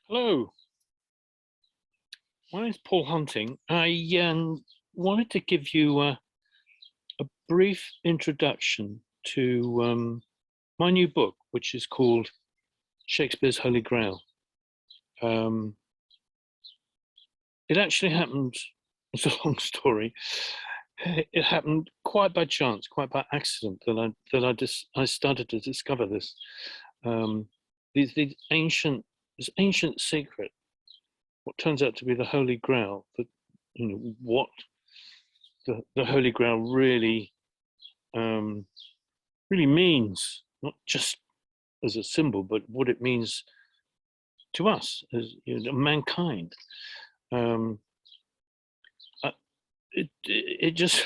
Hello, my name's Paul Hunting. I wanted to give you a brief introduction to my new book, which is called Shakespeare's Holy Grail. It actually happened, it's a long story, it happened quite by chance, quite by accident that I started to discover this. This ancient secret, what turns out to be the Holy Grail, that what the Holy Grail really really means, not just as a symbol, but what it means to us as mankind. It just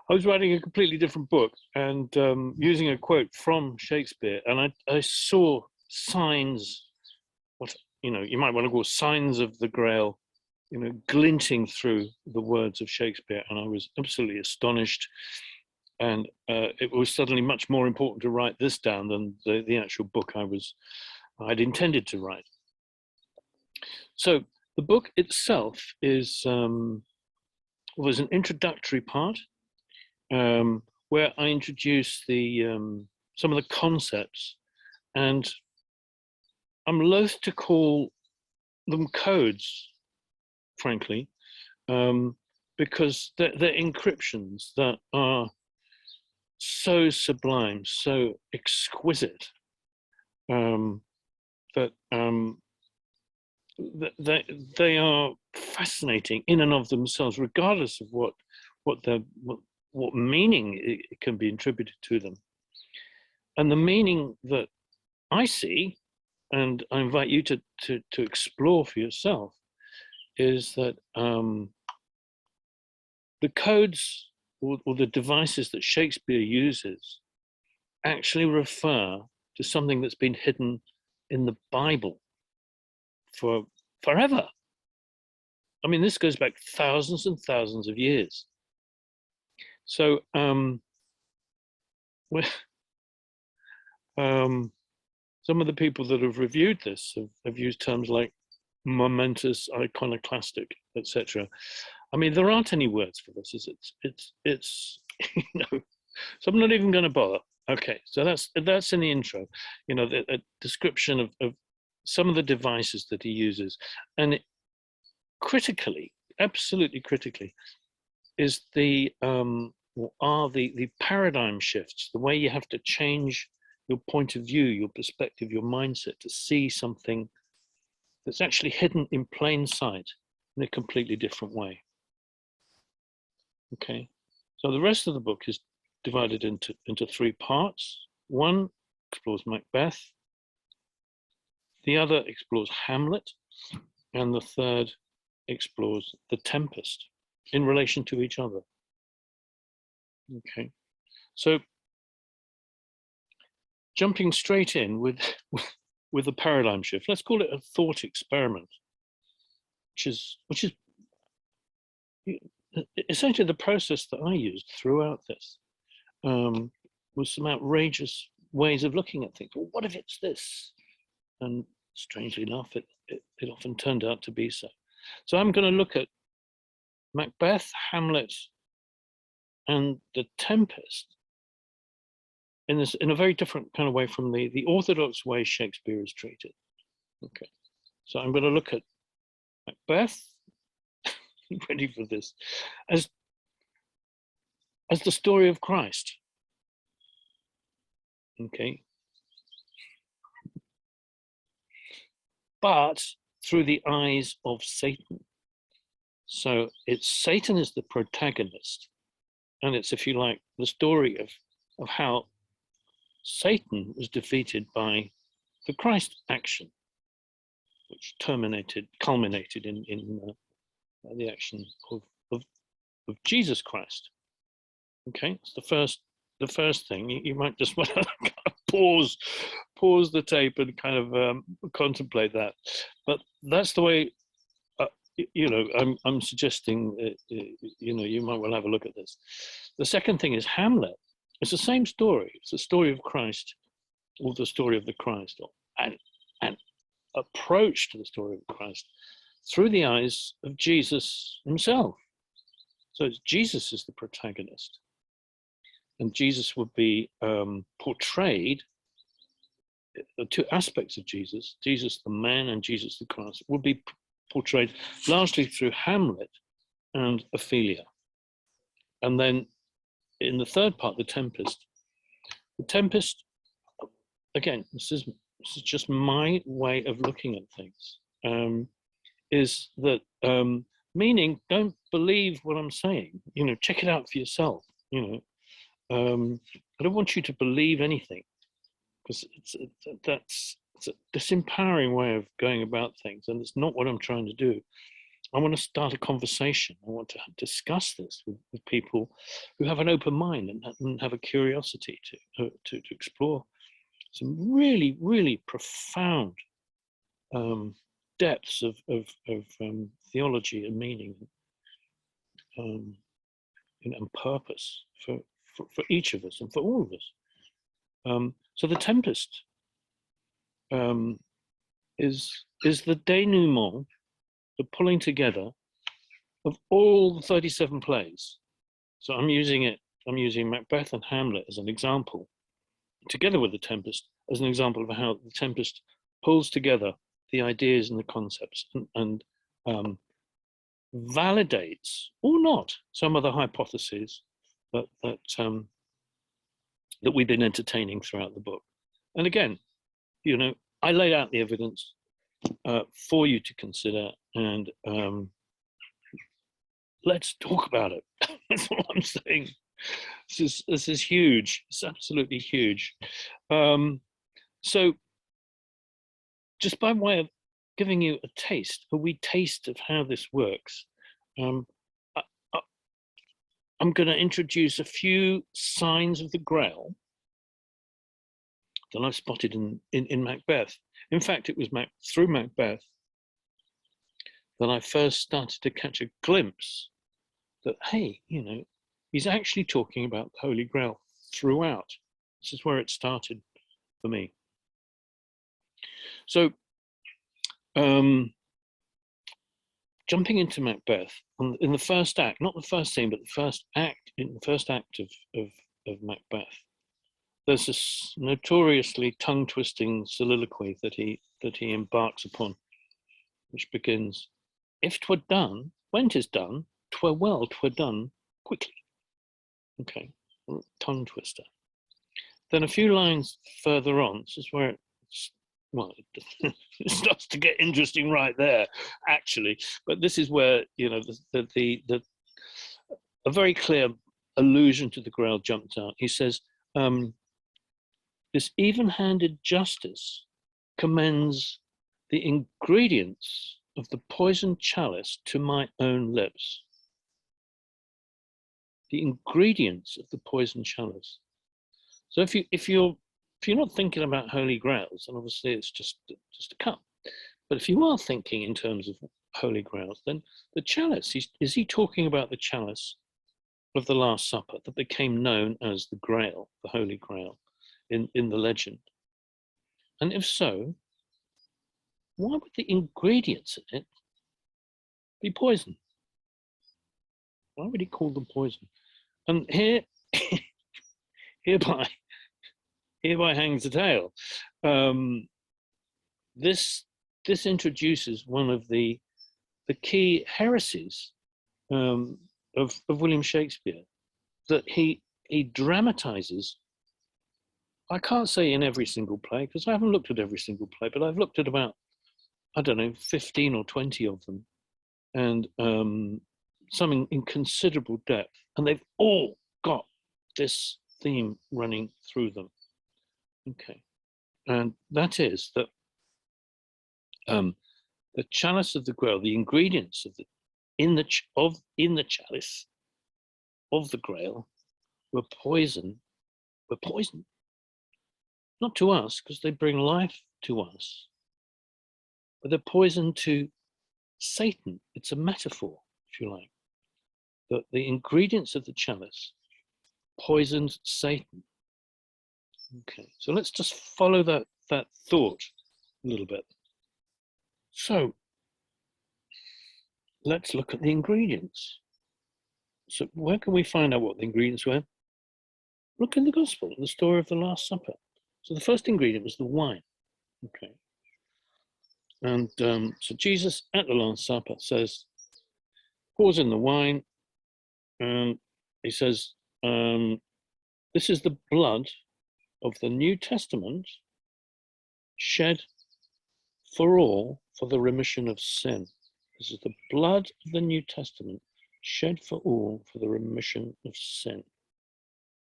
I was writing a completely different book and using a quote from Shakespeare, and I saw signs, what you might want to call signs of the Grail, glinting through the words of Shakespeare, and I was absolutely astonished. And it was suddenly much more important to write this down than the actual book I'd intended to write. So the book itself was an introductory part where I introduce some of the concepts, and I'm loath to call them codes, frankly, because they're encryptions that are so sublime, so exquisite, that they are fascinating in and of themselves, regardless of what meaning it can be attributed to them. And the meaning that I see, and I invite you to explore for yourself, is that the codes or the devices that Shakespeare uses actually refer to something that's been hidden in the Bible for forever. I mean, this goes back thousands and thousands of years. So some of the people that have reviewed this have used terms like momentous, iconoclastic, etc. I mean, there aren't any words for this. It's so I'm not even going to bother. Okay, so that's in the intro. A description of some of the devices that he uses, and critically, absolutely critically, is the paradigm shifts, the way you have to change your point of view, your perspective, your mindset to see something that's actually hidden in plain sight in a completely different way. Okay, so the rest of the book is divided into three parts. One explores Macbeth, the other explores Hamlet, and the third explores The Tempest in relation to each other. Okay, so jumping straight in with a paradigm shift, let's call it a thought experiment, which is essentially the process that I used throughout this, was some outrageous ways of looking at things. Well, what if it's this? And strangely enough, it often turned out to be so. So I'm going to look at Macbeth, Hamlet, and The Tempest in a very different kind of way from the orthodox way Shakespeare is treated. Okay, so I'm going to look at Macbeth, ready for this, as the story of Christ. Okay, but through the eyes of Satan. So Satan is the protagonist, and it's, if you like, the story of how Satan was defeated by the Christ action, which culminated in the action of Jesus Christ. Okay, it's the first thing. You might just want to pause the tape and kind of contemplate that. But that's the way. I'm suggesting. You might well have a look at this. The second thing is Hamlet. It's the same story. It's the story of Christ, or the story of the Christ, and approach to the story of Christ through the eyes of Jesus himself. So it's Jesus is the protagonist, and Jesus would be portrayed, two aspects of Jesus, Jesus the man and Jesus the Christ, would be portrayed largely through Hamlet and Ophelia. And then in the third part, the Tempest, again, this is just my way of looking at things, is that meaning, don't believe what I'm saying, check it out for yourself, I don't want you to believe anything, because it's a disempowering way of going about things, and it's not what I'm trying to do. I want to start a conversation. I want to discuss this with people who have an open mind and have a curiosity to explore some really, really profound depths of theology and meaning and purpose for each of us and for all of us. So the Tempest is the denouement, the pulling together of all the 37 plays. So I'm using Macbeth and Hamlet as an example, together with the Tempest as an example of how the Tempest pulls together the ideas and the concepts and validates or not some of the hypotheses that we've been entertaining throughout the book. And again, I laid out the evidence for you to consider, and let's talk about it. That's all I'm saying. This is huge. It's absolutely huge. So just by way of giving you a wee taste of how this works, I'm going to introduce a few signs of the Grail that I've spotted in Macbeth. In fact, it was through Macbeth that I first started to catch a glimpse that, hey, he's actually talking about the Holy Grail throughout. This is where it started for me. So, jumping into Macbeth, in the first act, not the first scene, but the first act, in the first act of Macbeth, there's this notoriously tongue-twisting soliloquy that he embarks upon, which begins, "If 'twere done, when 'tis done, 'twere well 'twere done quickly." Okay, tongue twister. Then a few lines further on, this is where it starts to get interesting right there, actually. But this is where a very clear allusion to the Grail jumped out. He says, "This even-handed justice commends the ingredients of the poisoned chalice to my own lips." The ingredients of the poisoned chalice. So if you're not thinking about Holy Grails, and obviously it's just a cup, but if you are thinking in terms of Holy Grails, then the chalice, is he talking about the chalice of the Last Supper that became known as the Grail, the Holy Grail, in the legend? And if so, why would the ingredients in it be poison? Why would he call them poison? And hereby hangs the tale. This introduces one of the key heresies of William Shakespeare, that he dramatizes. I can't say in every single play, because I haven't looked at every single play, but I've looked at about, I don't know, 15 or 20 of them, and some in considerable depth, and they've all got this theme running through them. Okay, and that is that the chalice of the Grail, the ingredients in the chalice of the Grail were poison. Not to us, because they bring life to us, but they're poison to Satan. It's a metaphor, if you like, that the ingredients of the chalice poisoned Satan. Okay, so let's just follow that thought a little bit. So let's look at the ingredients. So where can we find out what the ingredients were? Look in the Gospel, the story of the Last Supper. So the first ingredient was the wine. Okay. And so Jesus at the Last Supper says, pours in the wine, and he says, this is the blood of the New Testament shed for all for the remission of sin. This is the blood of the New Testament shed for all for the remission of sin.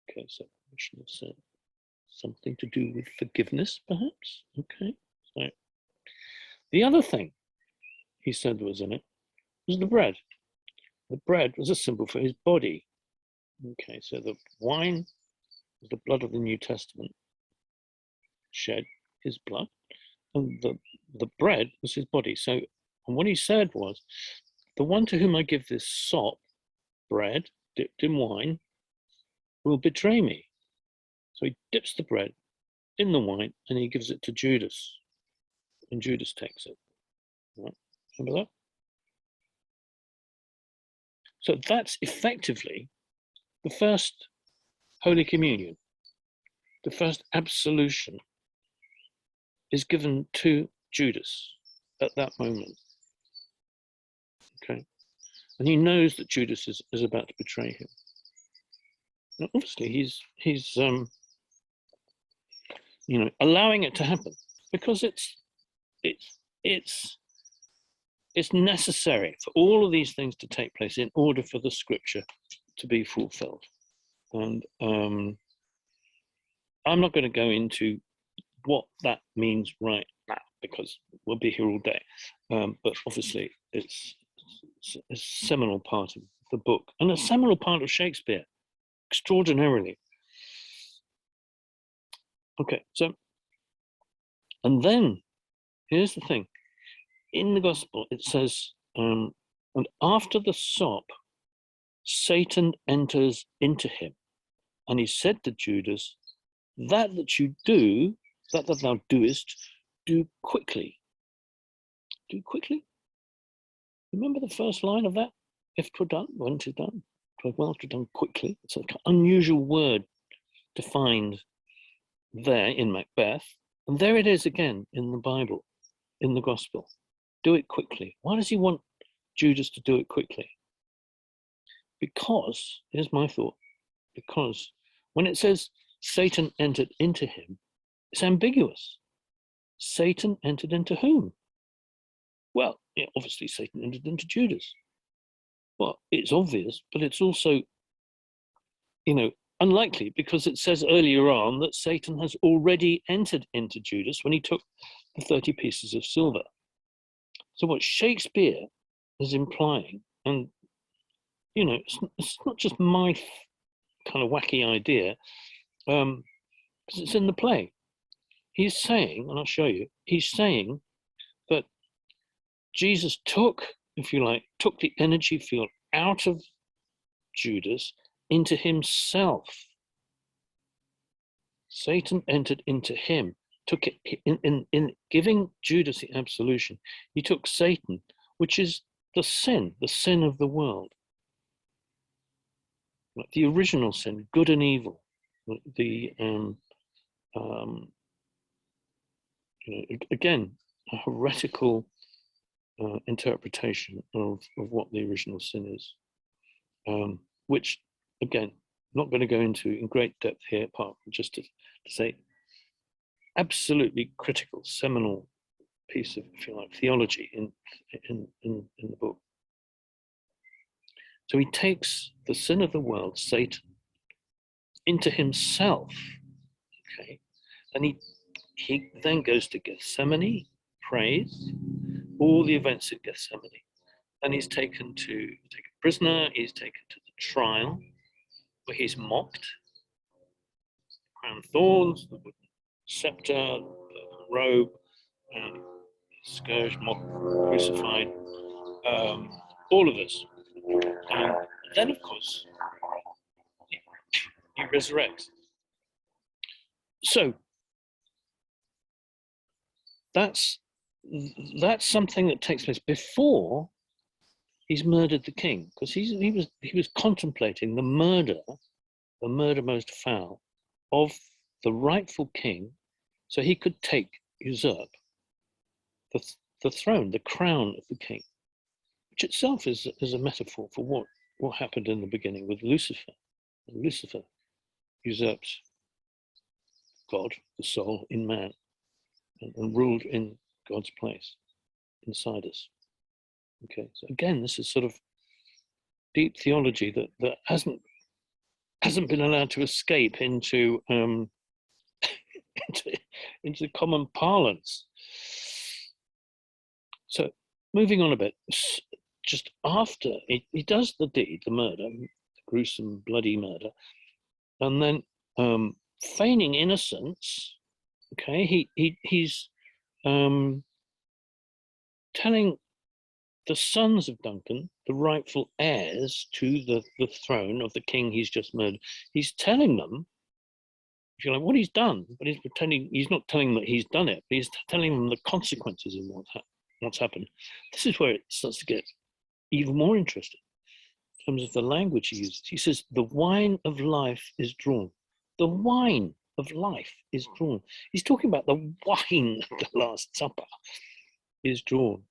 Okay, so remission of sin. Something to do with forgiveness, perhaps? Okay, so the other thing he said was in it was the bread. The bread was a symbol for his body. Okay, so the wine was the blood of the New Testament, shed his blood, and the bread was his body. So, and what he said was, the one to whom I give this sop, bread, dipped in wine, will betray me. So he dips the bread in the wine and he gives it to Judas, and Judas takes it. Right? Remember that? So that's effectively the first Holy Communion, the first absolution is given to Judas at that moment. Okay. And he knows that Judas is about to betray him. Now, obviously, he's allowing it to happen because it's necessary for all of these things to take place in order for the scripture to be fulfilled. And I'm not going to go into what that means right now because we'll be here all day. But obviously, it's a seminal part of the book and a seminal part of Shakespeare, extraordinarily. Okay, so, and then here's the thing. In the Gospel, it says, and after the sop, Satan enters into him. And he said to Judas, that you do, that thou doest, do quickly. Do quickly? Remember the first line of that? If 'twere done, when 'tis done, 'twere well to done quickly. It's an unusual word to find there in Macbeth. And there it is again in the Bible, in the Gospel. Do it quickly. Why does he want Judas to do it quickly? Because, here's my thought, because when it says Satan entered into him, it's ambiguous. Satan entered into whom? Well, yeah, obviously Satan entered into Judas. Well, it's obvious, but it's also, unlikely because it says earlier on that Satan has already entered into Judas when he took the 30 pieces of silver. So what Shakespeare is implying, and it's not just my kind of wacky idea, because it's in the play. He's saying, and I'll show you, he's saying that Jesus took, if you like, took the energy field out of Judas into himself. Satan entered into him, took it in giving Judas the absolution. He took Satan, which is the sin of the world, like the original sin, good and evil, the again, a heretical interpretation of what the original sin is, which, again, not going to go into in great depth here, apart from just to say, absolutely critical, seminal piece of, if you like, theology in the book. So he takes the sin of the world, Satan, into himself, okay, and he then goes to Gethsemane, prays, all the events at Gethsemane, and he's taken prisoner, he's taken to the trial, where he's mocked, crown of thorns, the wooden scepter, the robe, and scourged, mocked, crucified, all of this. And then, of course, he resurrects. So that's that's something that takes place before he's murdered the king, because he was contemplating the murder most foul of the rightful king, so he could usurp the throne, the crown of the king, which itself is a metaphor for what happened in the beginning with Lucifer. Lucifer usurped God, the soul, in man, and ruled in God's place inside us. Okay, so again, this is sort of deep theology that hasn't been allowed to escape into into common parlance. So moving on a bit, just after he does the deed, the murder, the gruesome, bloody murder, and then feigning innocence, okay, he's telling the sons of Duncan, the rightful heirs to the throne of the king he's just murdered, he's telling them, if you like, what he's done, but he's pretending, he's not telling them that he's done it, but he's telling them the consequences of what's happened. This is where it starts to get even more interesting in terms of the language he uses. He says, the wine of life is drawn. The wine of life is drawn. He's talking about the wine of the Last Supper is drawn.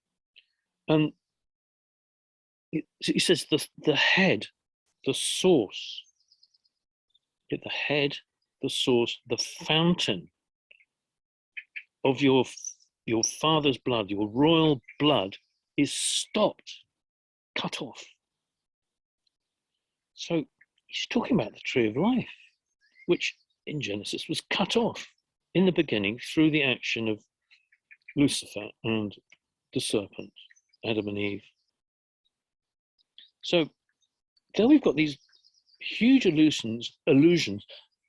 And he says the head, the source, the head, the source, the fountain of your father's blood, your royal blood, is stopped, cut off. So he's talking about the tree of life, which in Genesis was cut off in the beginning through the action of Lucifer and the serpent, Adam and Eve. So then we've got these huge allusions,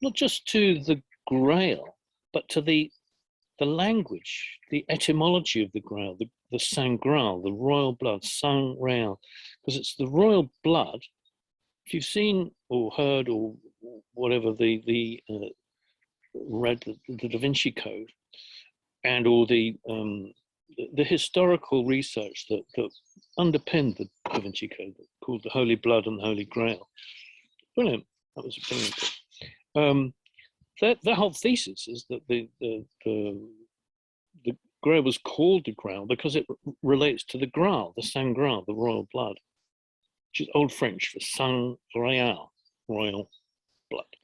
not just to the Grail, but to the language, the etymology of the Grail, the Sang Graal, the royal blood, Sang Graal, because it's the royal blood. If you've seen or heard or whatever read the Da Vinci Code and all the historical research that underpinned the Da Vinci Code, called the Holy Blood and the Holy Grail. Brilliant. That was a brilliant book. Their whole thesis is that the Grail was called the Grail because it relates to the Graal, the Sang Graal, the royal blood, which is Old French for Sang Royal, royal blood.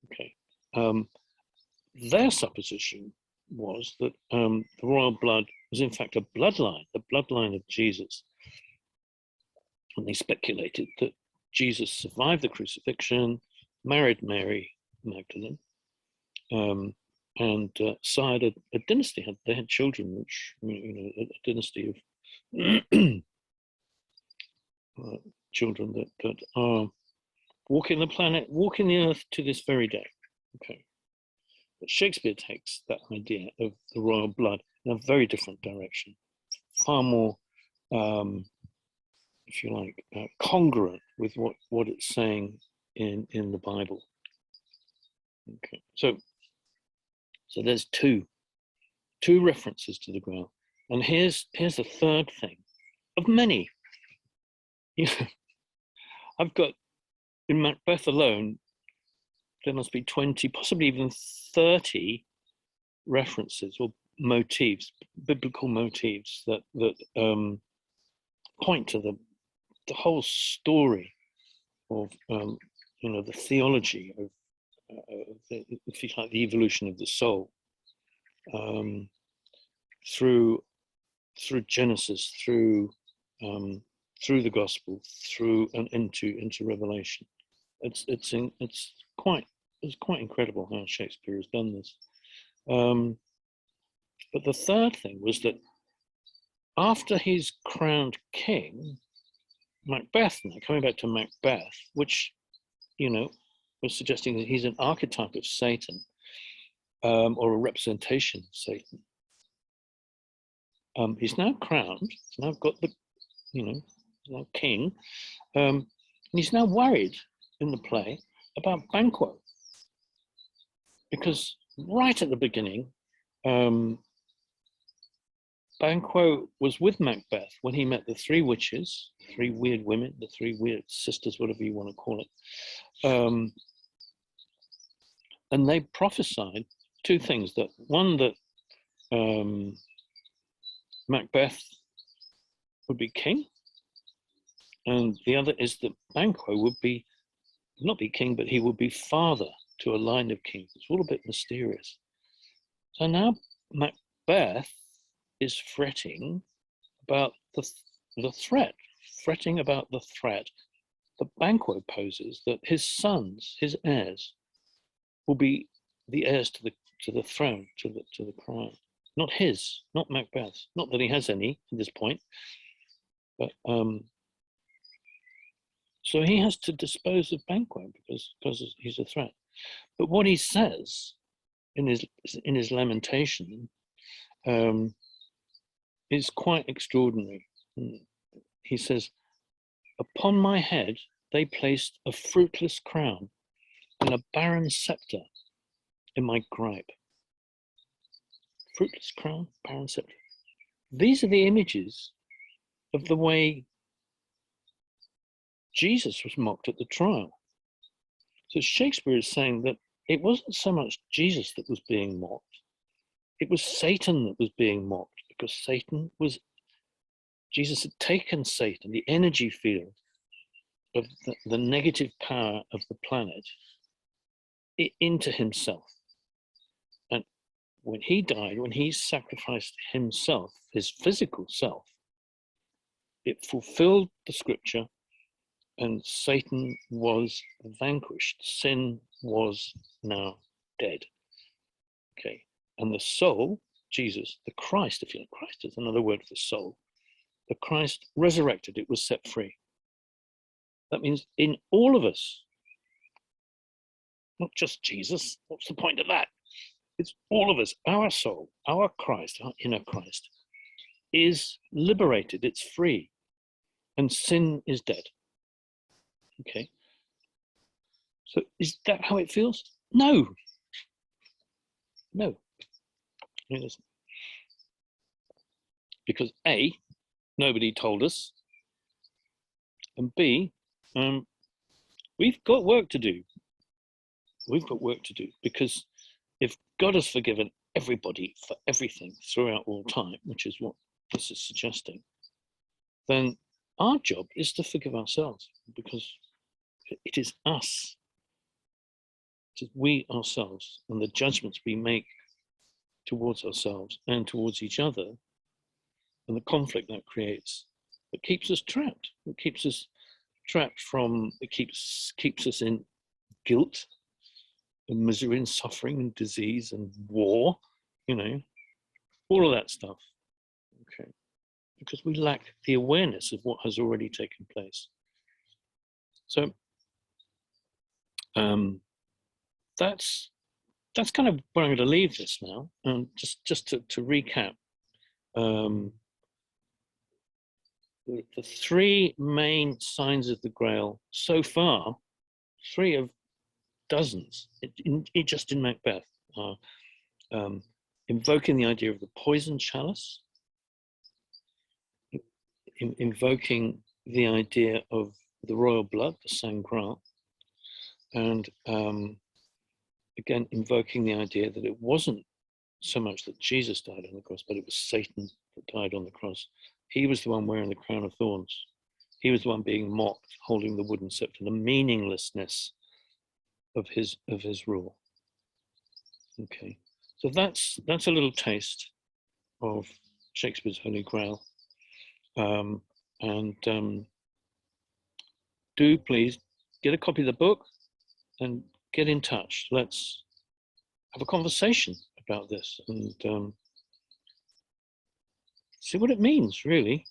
Okay. Their supposition was that the royal blood was in fact a bloodline, the bloodline of Jesus. And they speculated that Jesus survived the crucifixion, married Mary Magdalene, and sired a dynasty. They had children, which, a dynasty of children that are walking the planet, walking the earth to this very day. Okay. But Shakespeare takes that idea of the royal blood in a very different direction, far more, if you like, congruent with what it's saying in the Bible. Okay, so there's two references to the Grail, and here's the third thing of many. I've got in Macbeth alone, there must be 20, possibly even 30 references or motifs, biblical motifs that point to the whole story of the theology of if you like, the evolution of the soul through Genesis, through the Gospel, through and into Revelation. It's quite incredible how Shakespeare has done this. But the third thing was that after he's crowned king, Macbeth, now coming back to Macbeth, which was suggesting that he's an archetype of Satan, or a representation of Satan. He's now crowned. He's now got he's now king, and he's now worried in the play about Banquo, because right at the beginning, Banquo was with Macbeth when he met the three witches, three weird women, the three weird sisters, whatever you want to call it. And they prophesied two things. That one, that Macbeth would be king, and the other is that Banquo would be, not be king, but he would be father to a line of kings. It's all a bit mysterious. So now Macbeth is fretting about the threat, fretting about the threat that Banquo poses, that his sons, his heirs, will be the heirs to the throne, to the crown. Not his, not Macbeth's. Not that he has any at this point, but so he has to dispose of Banquo because he's a threat. But what he says in his lamentation is quite extraordinary. He says, "Upon my head they placed a fruitless crown and a barren scepter in my gripe." Fruitless crown, barren scepter. These are the images of the way Jesus was mocked at the trial. So Shakespeare is saying that it wasn't so much Jesus that was being mocked, it was Satan that was being mocked, because Jesus had taken Satan, the energy field of the negative power of the planet, into himself. And when he died, when he sacrificed himself, his physical self, it fulfilled the scripture, and Satan was vanquished. Sin was now dead. Okay, and the soul, Jesus, the Christ, if you like, Christ is another word for soul. The Christ resurrected, it was set free. That means in all of us, not just Jesus. What's the point of that? It's all of us. Our soul, our Christ, our inner Christ, is liberated, it's free, and sin is dead. Okay. So is that how it feels? No. No. It isn't. Because A, nobody told us, and B, we've got work to do. We've got work to do, because if God has forgiven everybody for everything throughout all time, which is what this is suggesting, then our job is to forgive ourselves, because it is us. It is we ourselves, and the judgments we make towards ourselves and towards each other, and the conflict that creates, that keeps us trapped. It keeps us trapped from, it keeps us in guilt and misery and suffering and disease and war, you know, all of that stuff. Okay, because we lack the awareness of what has already taken place. So that's kind of where I'm going to leave this now. And just to recap, the three main signs of the Grail so far, 3 of dozens, just in Macbeth, are invoking the idea of the Poisoned Chalice, invoking the idea of the royal blood, the sang graal, and again invoking the idea that it wasn't so much that Jesus died on the cross, but it was Satan that died on the cross. He was the one wearing the crown of thorns. He was the one being mocked, holding the wooden scepter, the meaninglessness of his rule. Okay, so that's a little taste of Shakespeare's Holy Grail. Do please get a copy of the book and get in touch. Let's have a conversation about this and see what it means, really.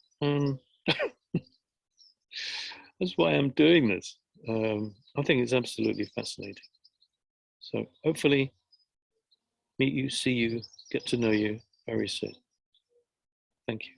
That's why I'm doing this. I think it's absolutely fascinating. So hopefully meet you, see you, get to know you very soon. Thank you.